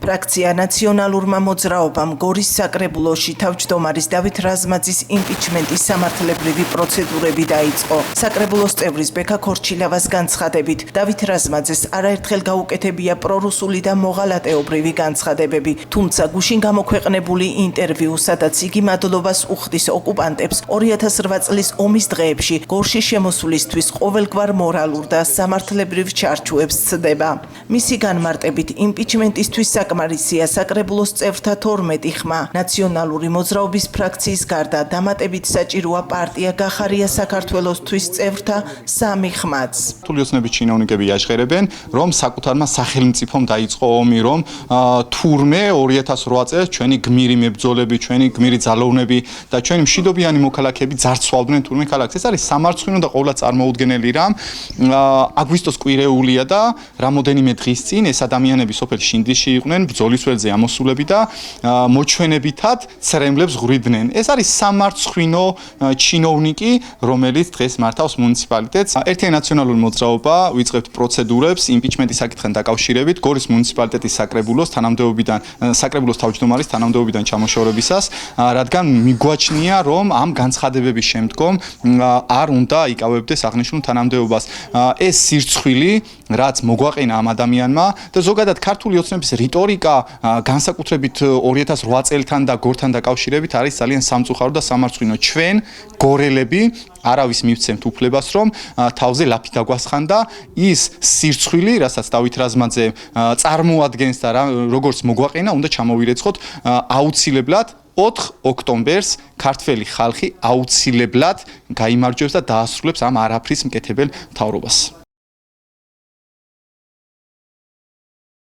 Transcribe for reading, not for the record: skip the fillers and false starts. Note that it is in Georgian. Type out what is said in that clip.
ფრაქცია ნაციონალურმა მოძრაობამ გორის საკრებულოში თავმჯდომარის დავით რაზმაძის იმპიჩმენტის სამართლებრივი პროცედურები დაიწყო. საკრებულოს წევრის ბექა ქორჩილავას განცხადებით, დავით რაზმაძეს არაერთხელ გაუკეთებია პრორუსული და მოღალატეობრივი განცხადებები, თუმცა გუშინ გამოქვეყნებული ინტერვიუ, სადაც იგი მადლობას უხდის ოკუპანტებს 2008 წლის ომის დღეებში გორში შემოსვლისთვის ყოველგვარ მორალურ და სამართლებრივ ჩარჩოებს ცდება. მისი განმარტებით იმპიჩმენტისთვის საკმარისია საკრებულოს წევრთა 12 ხმა. ნაციონალური მოძრაობის ფრაქციის გარდა დამატებით საჭიროა პარტია გახარია საქართველოსთვის წევრთა 3 ხმაც. თულიოცნების ჩინოვნიკები იაჟღერებენ, რომ საკუთარმა სახელმწიფომ დაიწყო ომი, რომ თურმე 2008 წელს ჩვენი გმირი მებრძოლები, ჩვენი გმირი ძალოვნები და ჩვენი მშვიდობიანი მოქალაქეები ძარცვავდნენ თურმე ქალაქს. ეს არის სამარცხვინო და ყოვლად წარმოუდგენელი რამ. აგვისტოს კვირეულია და რამოდენიმე დღის წინ ეს ადამიანები სოფელ შინდიში იყვნენ ბრძოლის ველზე ამოსულები და მოჩვენებითად ცრემლებს ღვრიდნენ. ეს არის სამარცხვინო ჩინოვნიკი, რომელიც დღეს მართავს მუნიციპალიტეტს. ერთი ნაციონალური მოძრაობა ვიწყებთ პროცედურებს იმპიჩმენტის საკითხთან დაკავშირებით გორის მუნიციპალიტეტის საკრებულოს თანამდებობიდან საკრებულოს თავმჯდომარის თანამდებობიდან ჩამოშორებისას, რადგან მიგვაჩნია, რომ ამ განცხადებების შემდგომ არ უნდა იკავებდეს აღნიშნულ თანამდებობას. ეს სირცხვილი, რაც მოგვაყენა ამ ადამიანმა და ზოგადად ქართული ოცნების რიტორიკა განსაკუთრებით 2008 წელთან და გორთან დაკავშირებით არის ძალიან სამწუხარო და სამარცხვინო. ჩვენ გორელები არავის მივცემთ უფლებას, რომ თავზე ლაფი დაგვასხან და ის სირცხვილი, რასაც დავით რაზმაძე წარმოადგენს და როგორც მოგვაყენა, უნდა ჩამოვირეცხოთ აუცილებლად 4 ოქტომბერს ქართველი ხალხი აუცილებლად გაიმარჯვებს და დაასრულებს ამ არაფრის მკეთებელ მთავრობას.